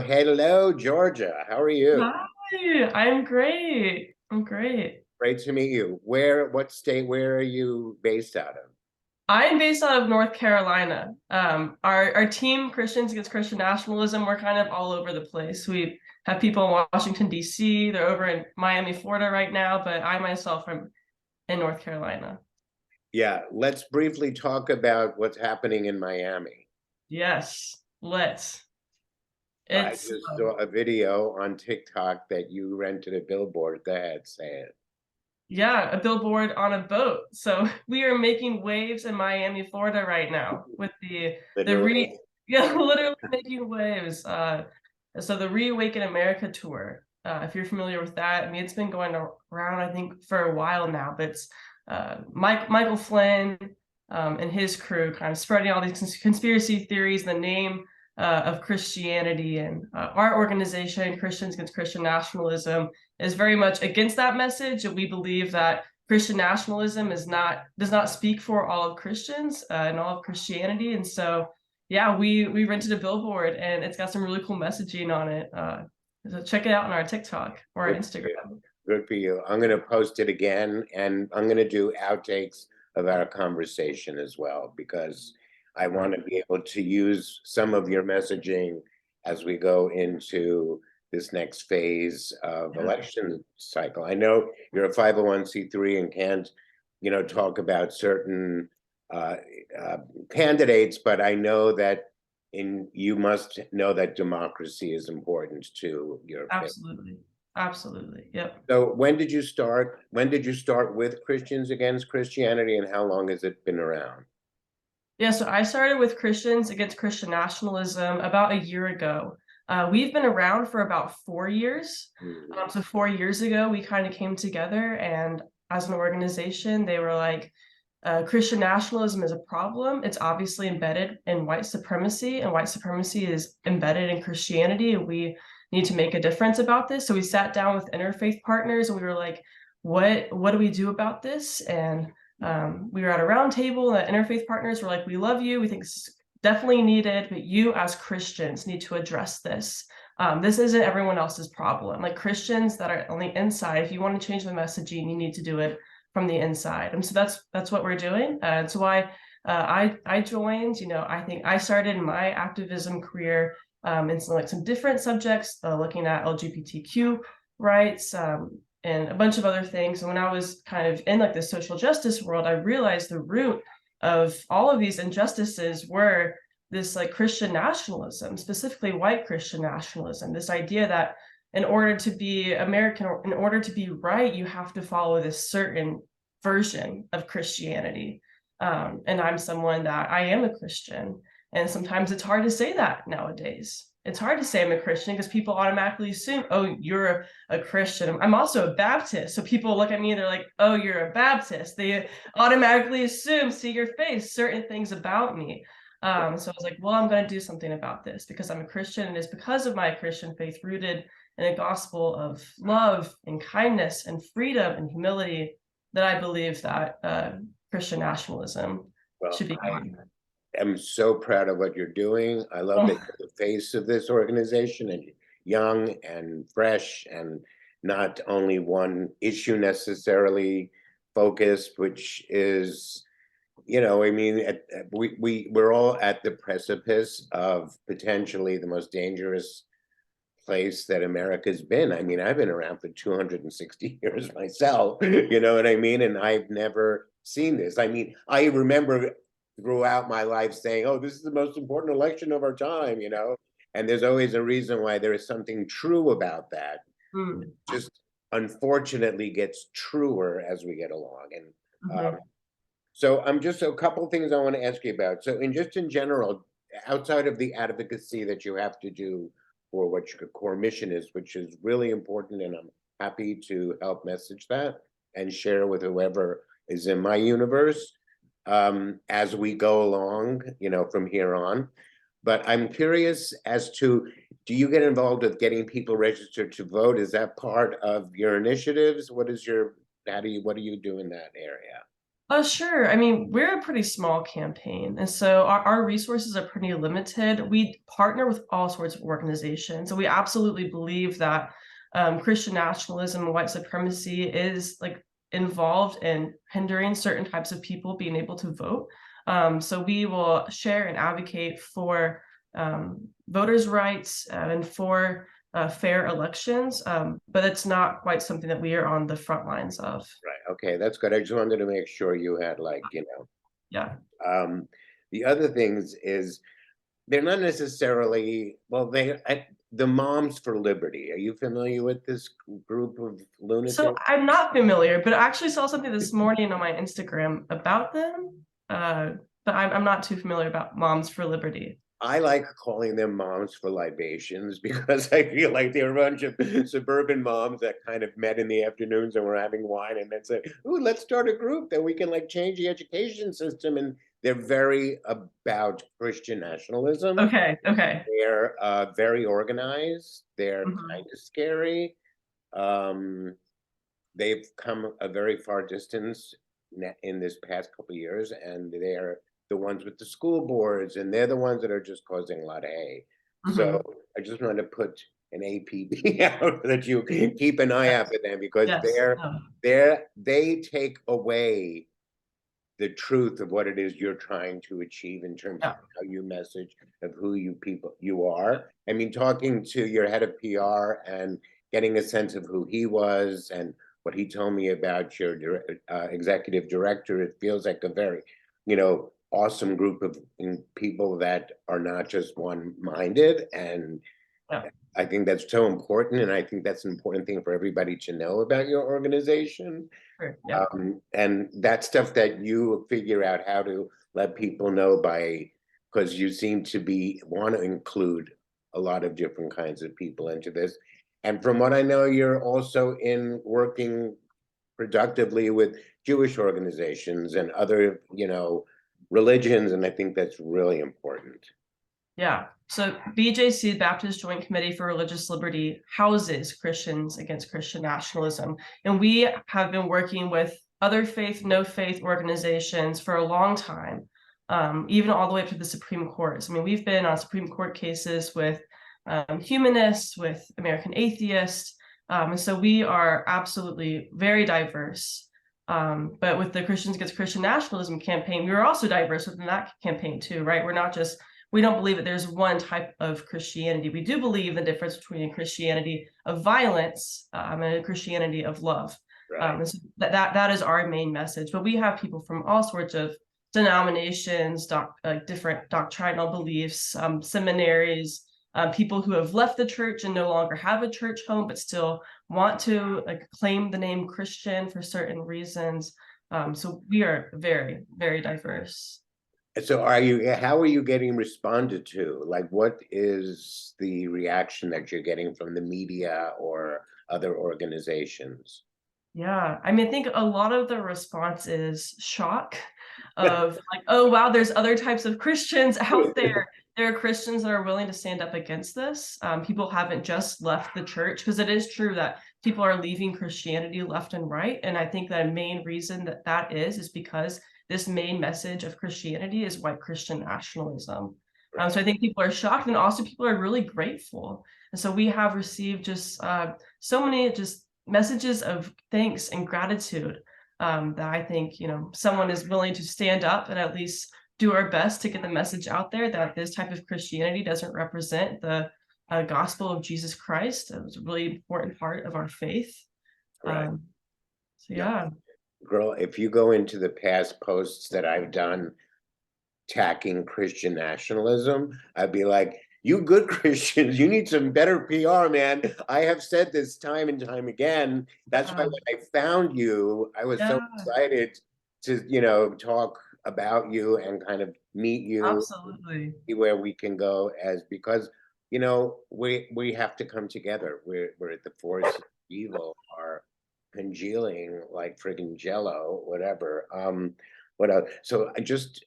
Hello, Georgia. How are you? Hi, I'm great. I'm great. Great to meet you. What state, where are you based out of? I'm based out of North Carolina. Our team, Christians Against Christian Nationalism, we're kind of all over the place. We have people in Washington, D.C. They're over in Miami, Florida right now, but I myself am in North Carolina. Yeah, let's briefly talk about what's happening in Miami. Yes, let's. I It's just saw a video on TikTok that you rented a billboard. Go ahead, say it. Yeah, a billboard on a boat. So we are making waves in Miami, Florida right now with the Literally. re yeah, literally making waves. So the Reawaken America tour, if you're familiar with that, I mean it's been going around I think for a while now, but it's Michael Flynn and his crew kind of spreading all these conspiracy theories in the name of Christianity, and our organization, Christians Against Christian Nationalism, is very much against that message, and we believe that Christian nationalism does not speak for all of Christians and all of Christianity. And so, yeah, we rented a billboard, and it's got some really cool messaging on it. So check it out on our TikTok or our Good for you. Instagram. Good for you. I'm going to post it again, and I'm going to do outtakes of our conversation as well, because I want to be able to use some of your messaging as we go into this next phase of Yeah, election cycle. I know you're a 501c3 and can't, talk about certain uh, uh, candidates, but I know that you must know that democracy is important to your faith. absolutely, absolutely. Yep. So when did you start? When did you start with Christians Against Christianity, and how long has it been around? Yeah, so I started with Christians Against Christian Nationalism about a year ago. We've been around for about 4 years. Mhm. So 4 years ago, we kind of came together, and as an organization, they were like, Christian nationalism is a problem. It's obviously embedded in white supremacy, and white supremacy is embedded in Christianity, and we need to make a difference about this. So we sat down with interfaith partners, and we were like, what do we do about this? And we were at a round table, and the interfaith partners were like, we love you. We think this is definitely needed, but you as Christians need to address this. This isn't everyone else's problem. Like Christians that are on the inside, if you want to change the messaging, you need to do it from the inside. And so that's what we're doing. And so I joined. I think I started my activism career in some different subjects, looking at LGBTQ rights, and a bunch of other things. And when I was kind of in like the social justice world, I realized the root of all of these injustices were this like Christian nationalism, specifically white Christian nationalism, this idea that in order to be American or in order to be right, you have to follow this certain version of Christianity. And I'm someone that I am a Christian. And sometimes it's hard to say that nowadays. It's hard to say I'm a Christian because people automatically assume, oh, you're a Christian. I'm also a Baptist. So people look at me and they're like, oh, you're a Baptist. They automatically assume, see your face, certain things about me. So I was like, well, I'm going to do something about this because I'm a Christian. And it's because of my Christian faith rooted in a gospel of love and kindness and freedom and humility that I believe that Christian nationalism Well, should be I gone. am so proud of what you're doing. I love that Oh, you're the face of this organization and young and fresh and not only one issue necessarily focused, which is, I mean, we're all at the precipice of potentially the most dangerous place that America's been. I mean, I've been around for 260 years myself, you know what I mean? And I've never seen this. I mean, I remember throughout my life saying, oh, this is the most important election of our time, And there's always a reason why there is something true about that. mm, Just unfortunately gets truer as we get along. And mhm. so I'm just a couple of things I want to ask you about. So in general, outside of the advocacy that you have to do for what your core mission is, which is really important, and I'm happy to help message that and share with whoever is in my universe as we go along, from here on. But I'm curious as to, do you get involved with getting people registered to vote? Is that part of your initiatives? What do you do in that area? Sure. I mean, we're a pretty small campaign, and so our resources are pretty limited. We partner with all sorts of organizations, and we absolutely believe that Christian nationalism and white supremacy is like involved in hindering certain types of people being able to vote. So we will share and advocate for voters' rights and for fair elections, but it's not quite something that we are on the front lines of. Right. Okay, that's good. I just wanted to make sure you had like, Yeah. the other things is they're not necessarily, well, the Moms for Liberty. Are you familiar with this group of So lunatics? I'm not familiar, but I actually saw something this morning on my Instagram about them. Uh, but I'm not too familiar about Moms for Liberty. I like calling them moms for libations because I feel like they're a bunch of suburban moms that kind of met in the afternoons and were having wine and then said, "Ooh, let's start a group that we can like change the education system." And they're very about Christian nationalism. Okay, okay. They're very organized. They're Mhm. kind of scary. Um, they've come a very far distance in this past couple of years, and they're the ones with the school boards, and they're the ones that are just causing a lot of hay. So Mhm. I just wanted to put an APB out that you keep an eye out Yes. for them because Yes. they take away the truth of what it is you're trying to achieve in terms of Yeah. how you message of who you are. I mean, talking to your head of PR and getting a sense of who he was and what he told me about your executive director, it feels like a very, awesome group of people that are not just one-minded. And Yeah. I think that's so important, and I think that's an important thing for everybody to know about your organization. Sure. Yeah. And that's stuff that you figure out how to let people know by, because you seem to be want to include a lot of different kinds of people into this. And from what I know, you're also in working productively with Jewish organizations and other, religions, and I think that's really important. Yeah. So BJC, Baptist Joint Committee for Religious Liberty, houses Christians against Christian nationalism. And we have been working with other faith, no faith organizations for a long time, even all the way up to the Supreme Court. I mean, we've been on Supreme Court cases with humanists, with American atheists. And so we are absolutely very diverse. But with the Christians Against Christian Nationalism campaign, we were also diverse within that campaign too, right? We don't believe that there's one type of Christianity. We do believe the difference between a Christianity of violence and a Christianity of love. Right. And so that is our main message. But we have people from all sorts of denominations, different doctrinal beliefs, seminaries, people who have left the church and no longer have a church home, but still want to claim the name Christian for certain reasons. So we are very, very diverse. So how are you getting responded to? Like, what is the reaction that you're getting from the media or other organizations? Yeah, I mean, I think a lot of the response is shock of like, oh wow, there's other types of Christians out there. There are Christians that are willing to stand up against this. People haven't just left the church because it is true that people are leaving Christianity left and right. And I think that a main reason that that is because this main message of Christianity is white Christian nationalism. So I think people are shocked, and also people are really grateful. And so we have received just so many just messages of thanks and gratitude that I think, someone is willing to stand up and at least do our best to get the message out there that this type of Christianity doesn't represent the gospel of Jesus Christ. It was a really important part of our faith. Right. So Yeah. yeah. Girl, if you go into the past posts that I've done attacking Christian nationalism, I'd be like, you good Christians, you need some better PR, man. I have said this time and time again. That's why uh, when I found you, I was so yeah, excited to, talk about you and kind of meet you, absolutely. see where we can go as because we have to come together. We're at the forces of evil are congealing like friggin' jello, whatever. What else? So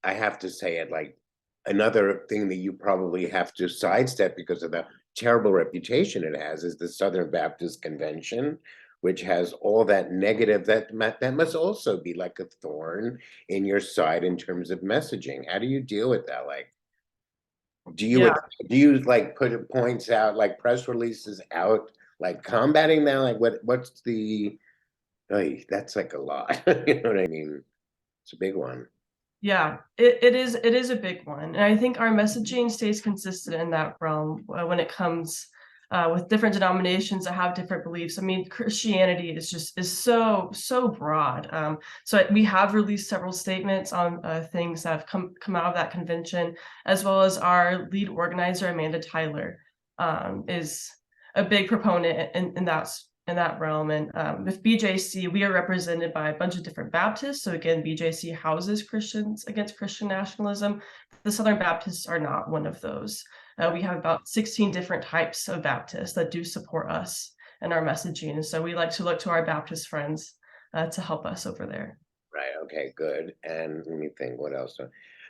I have to say it like another thing that you probably have to sidestep because of the terrible reputation it has is the Southern Baptist Convention, which has all that negative, that must also be like a thorn in your side in terms of messaging. How do you deal with that? Like, do you Yeah. do you like put points out, like press releases out, like combating that? Like what's the that's like a lot. You know what I mean? It's a big one. Yeah, it is a big one, and I think our messaging stays consistent in that realm when it comes with different denominations that have different beliefs. I mean, Christianity is so broad. So we have released several statements on things that have come out of that convention, as well as our lead organizer Amanda Tyler is a big proponent in that realm. And with BJC, we are represented by a bunch of different Baptists. So again, BJC houses Christians Against Christian Nationalism. The Southern Baptists are not one of those. We have about 16 different types of Baptists that do support us and our messaging. And so we like to look to our Baptist friends to help us over there. Right. Okay, good. And let me think, what else?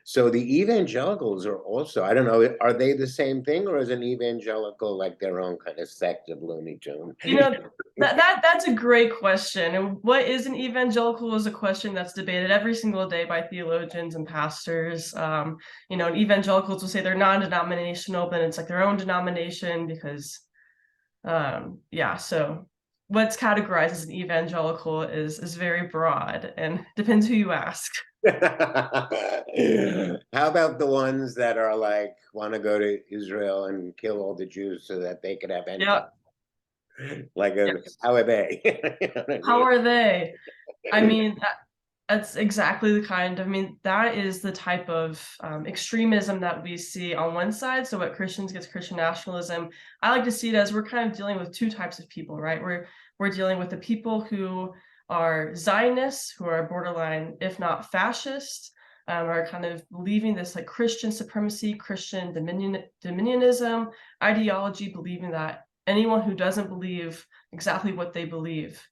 So the evangelicals are also, I don't know, are they the same thing, or is an evangelical like their own kind of sect of Looney Tune? You know, that's a great question. And what is an evangelical is a question that's debated every single day by theologians and pastors. And evangelicals will say they're non-denominational, but it's like their own denomination because yeah, so what's categorized as an evangelical is very broad and depends who you ask. How about the ones that are like want to go to Israel and kill all the Jews so that they could have income? Yep. Like, Yes. how are they? You know what I How mean? are they? I mean, that's exactly the kind. I mean, that is the type of extremism that we see on one side. So, what Christians Against Christian Nationalism, I like to see it as we're kind of dealing with two types of people, right? We're dealing with the people who are Zionists, who are borderline, if not fascist, are kind of believing this like Christian supremacy, Christian dominionism ideology, believing that anyone who doesn't believe exactly what they believe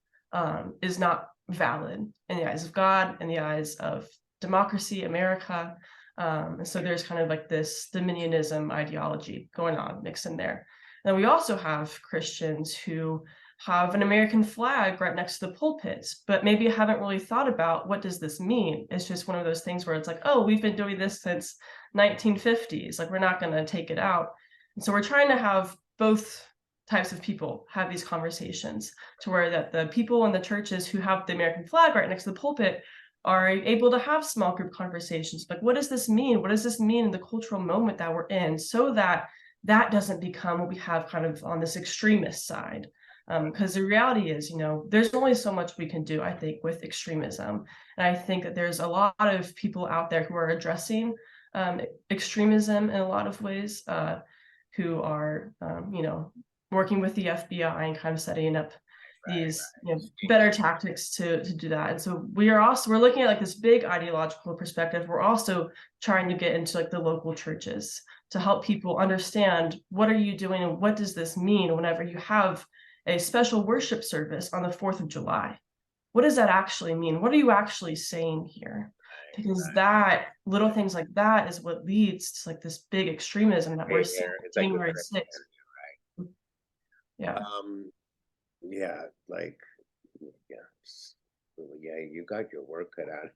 is not valid in the eyes of God, in the eyes of democracy, America. And so there's kind of like this dominionism ideology going on mixed in there. And we also have Christians who have an American flag right next to the pulpits, but maybe haven't really thought about what does this mean. It's just one of those things where it's like, oh, we've been doing this since 1950s. Like we're not going to take it out. And so we're trying to have both types of people have these conversations to where that the people in the churches who have the American flag right next to the pulpit are able to have small group conversations. Like, what does this mean? What does this mean in the cultural moment that we're in? So that that doesn't become what we have kind of on this extremist side. Because the reality is, there's only so much we can do, I think, with extremism. And I think that there's a lot of people out there who are addressing extremism in a lot of ways, who are, working with the FBI and kind of setting up these better tactics to do that. And so we're looking at like this big ideological perspective. We're also trying to get into like the local churches to help people understand what are you doing and what does this mean whenever you have a special worship service on the 4th of July. What does that actually mean? What are you actually saying here? Because that little things like that is what leads to like this big extremism that we're seeing It's like January 6th. Yeah. Yeah, like, yeah, yeah, you got your work cut out.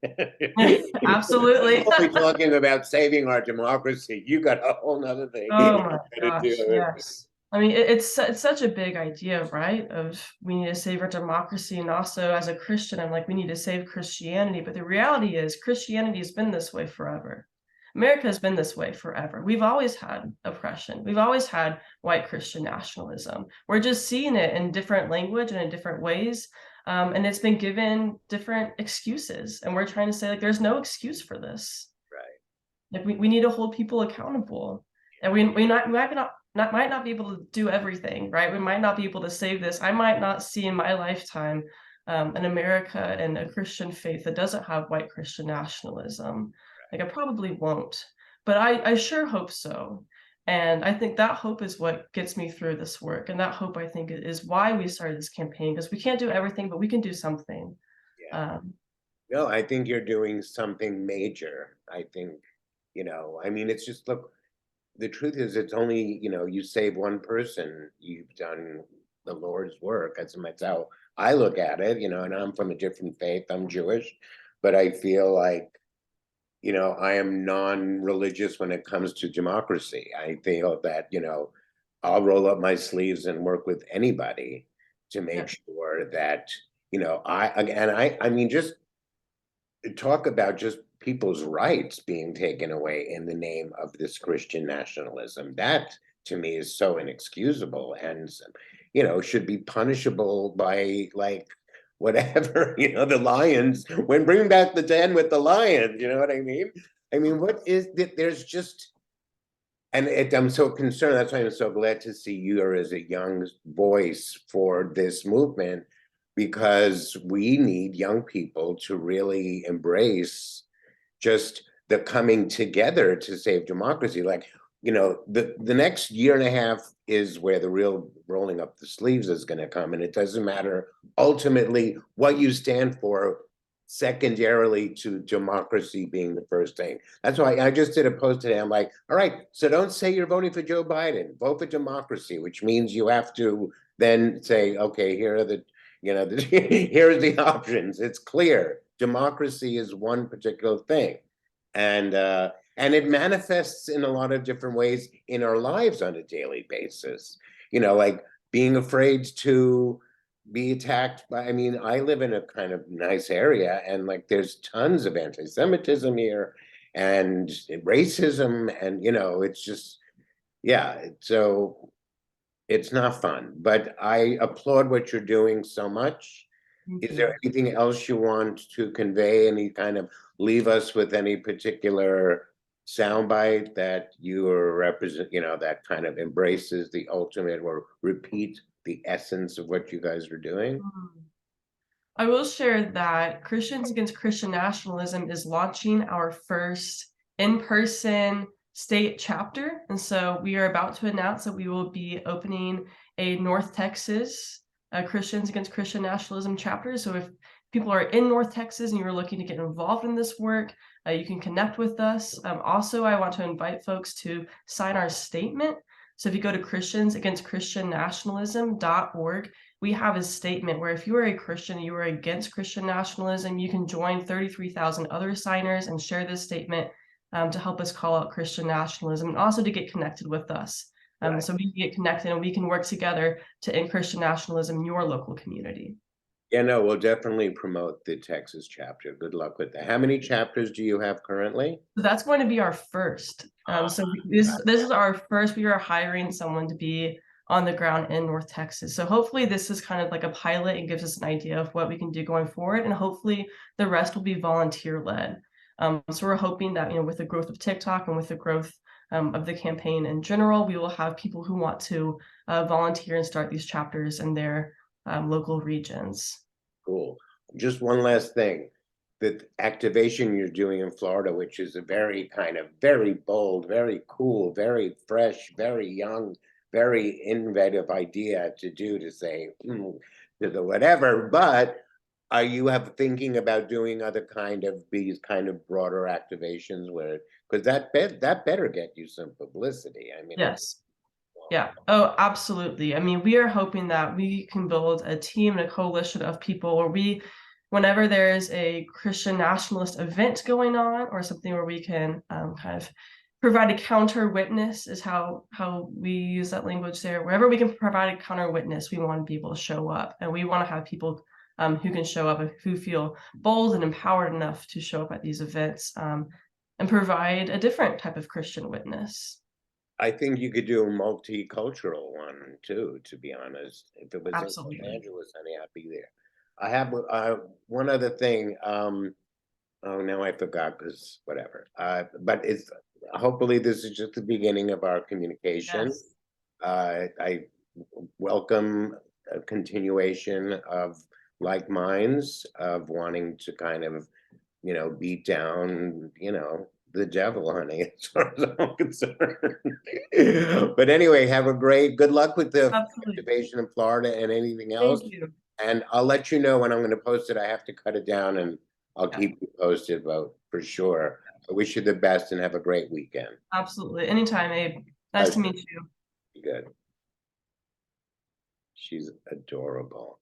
Absolutely. Only talking about saving our democracy, you got a whole nother thing Oh my to do. gosh, yes. I mean, it's such a big idea, right? Of we need to save our democracy, and also as a Christian, I'm like, we need to save Christianity. But the reality is, Christianity has been this way forever. America has been this way forever. We've always had oppression. We've always had white Christian nationalism. We're just seeing it in different language and in different ways. And it's been given different excuses. And we're trying to say, like, there's no excuse for this. Right. Like we need to hold people accountable. And we might not be able to do everything, right? We might not be able to save this. I might not see in my lifetime an America and a Christian faith that doesn't have white Christian nationalism. Like I probably won't, but I sure hope so. And I think that hope is what gets me through this work. And that hope, I think, is why we started this campaign, because we can't do everything, but we can do something. Yeah. No, I think you're doing something major. I think, I mean, it's just, look, the truth is it's only, you save one person, you've done the Lord's work. That's how I look at it, you know, and I'm from a different faith. I'm Jewish, but I feel like, you know, I am non-religious when it comes to democracy. I feel that, you know, I'll roll up my sleeves and work with anybody to Yeah. make sure that, you know, I mean, just talk about just people's rights being taken away in the name of this Christian nationalism. That to me is so inexcusable and, you know, should be punishable by like whatever, you know, the lions, when bring back the den with the lions, you know what I mean? I mean, what is that? There's just, I'm so concerned. That's why I'm so glad to see you as a young voice for this movement, because we need young people to really embrace just the coming together to save democracy. Like, you know, the next year and a half is where the real rolling up the sleeves is going to come. And it doesn't matter ultimately what you stand for, secondarily to democracy being the first thing. That's why I just did a post today. I'm like, all right, so don't say you're voting for Joe Biden, vote for democracy, which means you have to then say, okay, here are the, you know, here's the options. It's clear. Democracy is one particular thing. And it manifests in a lot of different ways in our lives on a daily basis. You know, like being afraid to be attacked by, I mean, I live in a kind of nice area and like there's tons of anti-Semitism here and racism, and you know, it's just, yeah, so it's not fun, but I applaud what you're doing so much. Thank Is you. there anything else you want to convey? Any kind of leave us with any particular soundbite that you are represent, you know, that kind of embraces the ultimate or repeat the essence of what you guys are doing? Mm. I will share that Christians Against Christian Nationalism is launching our first in-person state chapter. And so we are about to announce that we will be opening a North Texas Christians Against Christian Nationalism chapter. So if people are in North Texas and you're looking to get involved in this work, you can connect with us. Also, I want to invite folks to sign our statement. So if you go to christiansagainstchristiannationalism.org, we have a statement where if you are a Christian, you are against Christian nationalism, you can join 33,000 other signers and share this statement to help us call out Christian nationalism and also to get connected with us. Right. So we can get connected and we can work together to end Christian nationalism in your local community. Yeah, no, we'll definitely promote the Texas chapter. Good luck with that. How many chapters do you have currently? So that's going to be our first. So this is our first. We are hiring someone to be on the ground in North Texas. So hopefully this is kind of like a pilot and gives us an idea of what we can do going forward. And hopefully the rest will be volunteer led. So we're hoping that, you know, with the growth of TikTok and with the growth of the campaign in general, we will have people who want to volunteer and start these chapters in their local regions. Cool. Just one last thing. The activation you're doing in Florida, which is a very kind of very bold, very cool, very fresh, very young, very innovative idea to do, to say to the whatever. But are you have thinking about doing other kind of these kind of broader activations where, because that better get you some publicity. I mean, it's, Yes. Yeah. Oh, absolutely. I mean, we are hoping that we can build a team and a coalition of people where we, whenever there's a Christian nationalist event going on or something where we can kind of provide a counter witness is how we use that language there. Wherever we can provide a counter witness, we want to be able to show up, and we want to have people who can show up, who feel bold and empowered enough to show up at these events and provide a different type of Christian witness. I think you could do a multicultural one too, to be honest. If it was in Los Absolutely. Angeles, honey, I'd be there. I have one other thing. Oh, now I forgot because whatever. But it's hopefully this is just the beginning of our communication. Yes. I welcome a continuation of like minds of wanting to kind of, you know, beat down, you know, the devil, honey, as far as I'm concerned. But anyway, have a great, good luck with the Absolutely. activation in Florida and anything Thank else. you. And I'll let you know when I'm going to post it. I have to cut it down and I'll Yeah, keep you posted about for sure. I wish you the best and have a great weekend. absolutely. Anytime, Abe. Nice to Pleasure. meet you. Be good. She's adorable.